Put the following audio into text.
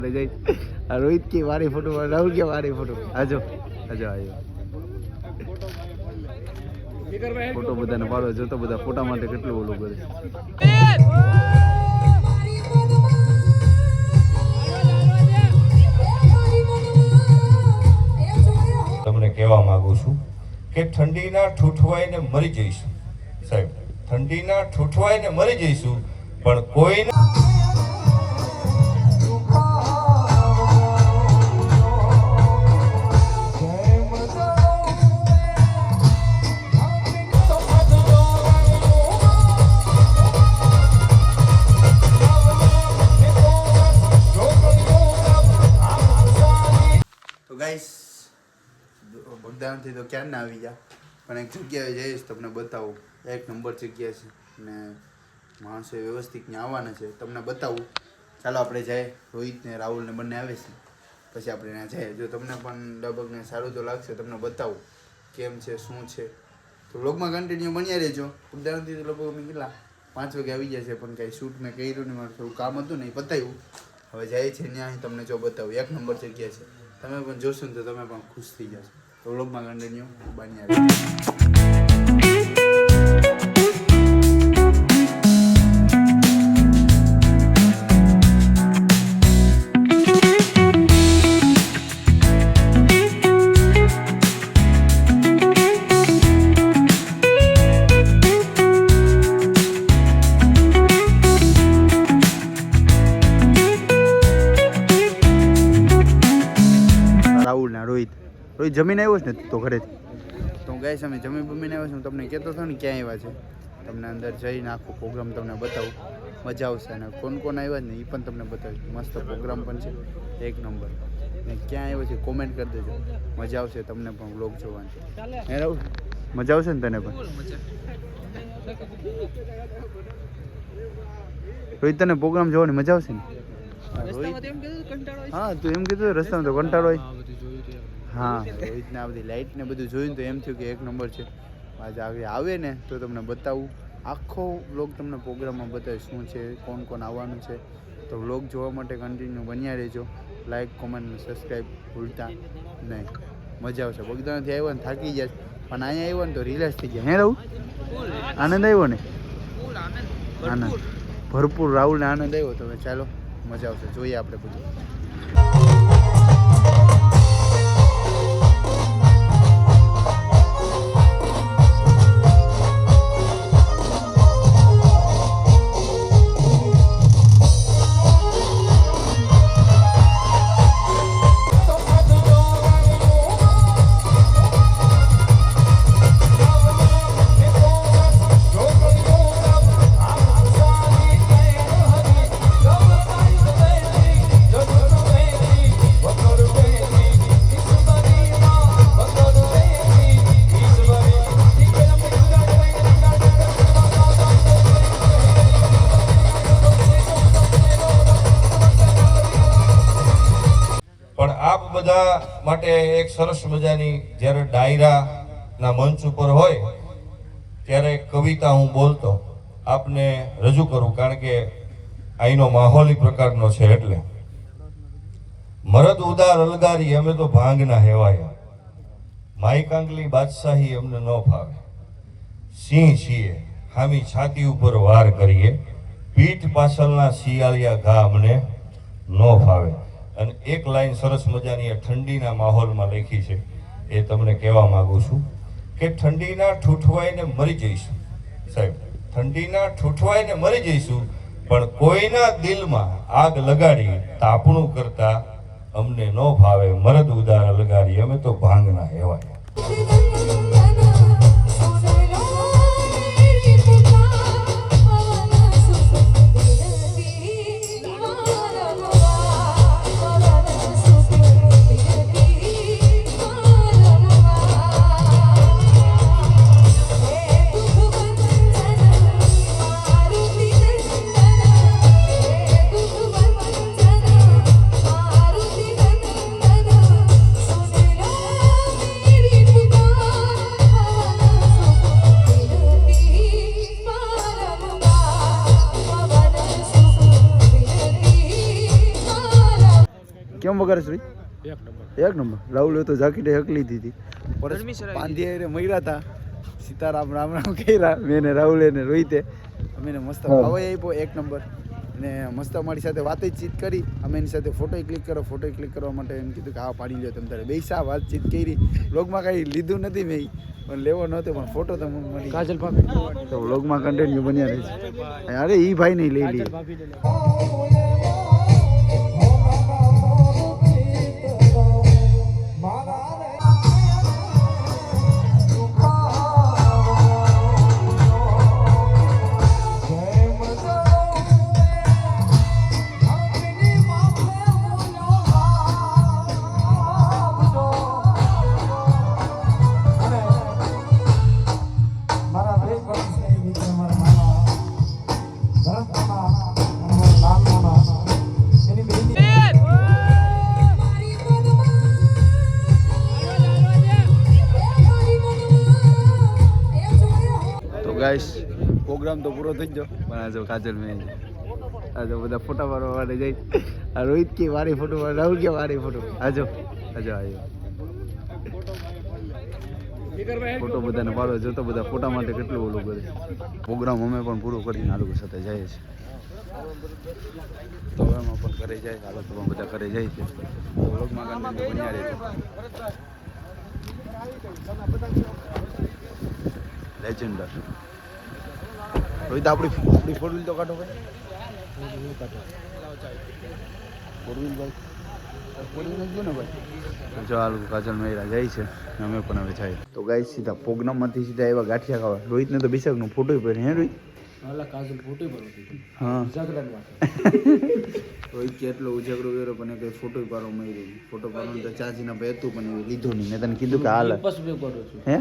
रोहित की वारी फोटो, राहुल की वारी फोटो। आजो आजो आयो फोटो बधाने पाडो जो तो बधा फोटा माटे કેટલું ઓલું કરે। તમને કહેવા માંગુ છું કે ઠંડીના ઠૂઠવાઈને મરી જઈશું સાહેબ, ઠંડીના ઠૂઠવાઈને મરી જઈશું પણ કોઈને બગદાણથી તો ક્યાં ના આવી ગયા, પણ એક જગ્યાએ જઈશ તમને બતાવું, એક નંબર જગ્યા છે અને માણસો વ્યવસ્થિત ત્યાં આવવાના છે, તમને બતાવું। ચાલો આપણે જાય, રોહિત ને રાહુલ ને બંને આવે છે પછી આપણે ત્યાં જઈએ। જો તમને પણ લગભગ સારું તો લાગશે, તમને બતાવું કેમ છે શું છે, તો વ્લોગમાં કન્ટિન્યુ બન્યા રહેજો। બગદાણથી તો લગભગ અમે કેટલા 5 વાગે આવી ગયા છે, પણ કાંઈ શૂટ મેં કર્યું નહીં, મારું થોડું કામ હતું ને એ પતાવ્યું। હવે જાય છે ત્યાં તમને જો બતાવું, એક નંબર જગ્યા છે, તમે પણ જોશો ને તો તમે પણ ખુશ થઈ જશો। તો વ્લોગમાં કન્ટિન્યુ બન્યા રાહુલ ને રોહિત જમીન આવ્યો છે ને તો ઘરેથી, તો ગાઈસ અમે જમીન બમીને આવ્યો છું, તમને કહેતો હતો ને ક્યાં આવ્યા છે, તમને અંદર જઈને આખો પ્રોગ્રામ તમને બતાવું, મજા આવશે। અને કોણ કોણ આવ્યા ને એ પણ તમને બતાવીશ, મસ્ત પ્રોગ્રામ પણ છે એક નંબર, ને ક્યાં આવ્યો છે કોમેન્ટ કરી દેજો, મજા આવશે તમને પણ વ્લોગ જોવાની। હે રાહુલ મજા આવશે ને તને પણ? રોહિત તને પ્રોગ્રામ જોવાની મજા આવશે ને? હા તું એમ કીધું રસ્તામાં તો કંટાળો હોય। હા રોહિતને આ બધી લાઇટ ને બધું જોયું તો એમ થયું કે એક નંબર છે, આજે આગળ આવે ને તો તમને બતાવું, આખો વ્લોગ તમને પ્રોગ્રામમાં બતાવીશ શું છે, કોણ કોણ આવવાનું છે। તો વ્લોગ જોવા માટે કન્ટિન્યુ બન્યા રહેજો, લાઇક કોમેન્ટ સબસ્ક્રાઈબ ભૂલતા નહીં, મજા આવશે। બગદાણાથી આવ્યો ને થાકી જાય, પણ અહીંયા આવ્યો ને તો રિલેક્સ થઈ ગયા। હે રાહુલ આનંદ આવ્યો ને? આનંદ ભરપૂર, રાહુલને આનંદ આવ્યો, તો ચાલો મજા આવશે, જોઈએ આપણે બધું। બધા માટે એક સરસ મજાની જ્યારે ડાયરાના મંચ ઉપર હોય ત્યારે કવિતા હું બોલતો આપને રજૂ કરું, કારણ કે અહીંનો માહોલ પ્રકારનો છે। એટલે મરદ ઉદાર અલગારી અમે તો ભાંગના હેવાયા, માઈ કાંગલી બાદશાહી અમને ન ફાવે, સિંહ છીએ હામી છાતી ઉપર વાર કરીએ, પીઠ પાછળના શિયાળિયા ઘા અમને ન ફાવે। અને એક લાઈન સરસ મજાની ઠંડીના માહોલમાં લખી છે, એ તમને કહેવા માંગુ છું કે ઠંડીના ઠૂઠવાઈને મરી જઈશું સાહેબ, ઠંડીના ઠૂઠવાઈને મરી જઈશું પણ કોઈના દિલમાં આગ લગાડી તાપણું કરતા અમને ન ભાવે, મરદ ઉદાર લગાડી અમે તો ભાંગના હેવાયા। કેમ વગાડે છે એક નંબર રાહુલ તો જાકીટે હકલી દીધી પાંધી મર્યા હતા સીતારામ રામ રામ કર્યા મેં ને રાહુલે ને રોહિતે અમે મસ્ત ભાવ આપ્યો એક નંબર ને મસ્ત અમારી સાથે વાતચીત કરી અમે એની સાથે ફોટો ક્લિક કરવા માટે એમ કીધું કે હા પાડી લ્યો તમે તારે બેસા વાતચીત કરી વ્લોગમાં કાંઈ લીધું નથી મેં પણ લેવો નહોતો પણ ફોટો તો મળી કાજલ ભાભી તો વ્લોગમાં કન્ટિન્યુ બન્યા રહે છે અરે ઈ ભાઈ નહીં લઈ લઈએ ગાઈસ પ્રોગ્રામ તો પૂરો થઈ ગયો પણ આ જો કાજલ મેં આ જો બધા ફોટા પાડવા માટે જઈ આ રોહિત કે વારી ફોટો રાહુલ કે વારી ફોટો આજો આવ્યો ફોટો બધાને પાડો જો તો બધા ફોટા માટે કેટલું ઓલું કરે પ્રોગ્રામ અમે પણ પૂરો કરીને આ લોકો સાથે જઈએ છીએ તો એમાં પણ ઘરે જાય આ લોકો પણ બધા ઘરે જાય છે વ્લોગમાં કન્ટિન્યુ બન્યા રહેજો લેજેન્ડર રોહિત આપણી ફોર વ્હીલ તો કાઢો ભાઈ ફોર વ્હીલ જો ને ભાઈ જો આ લોકો કાજલ મેરા જાય છે અમે પણ હવે જાય તો ગાઈ સીધા પ્રોગ્રામમાંથી સીધા એવા ગાંઠિયા ખાવા રોહિતને તો બિસાકનો ફોટો પડે હે રોહિત હા રોહિત કેટલો ઉજાગરો કર્યો પણ કઈ ફોટો પાડવા મળી ફોટો પાડવાનું તો ચાર્જીના ભાઈ હતું પણ લીધો નહીં મેં તને કીધું કે હાલ હે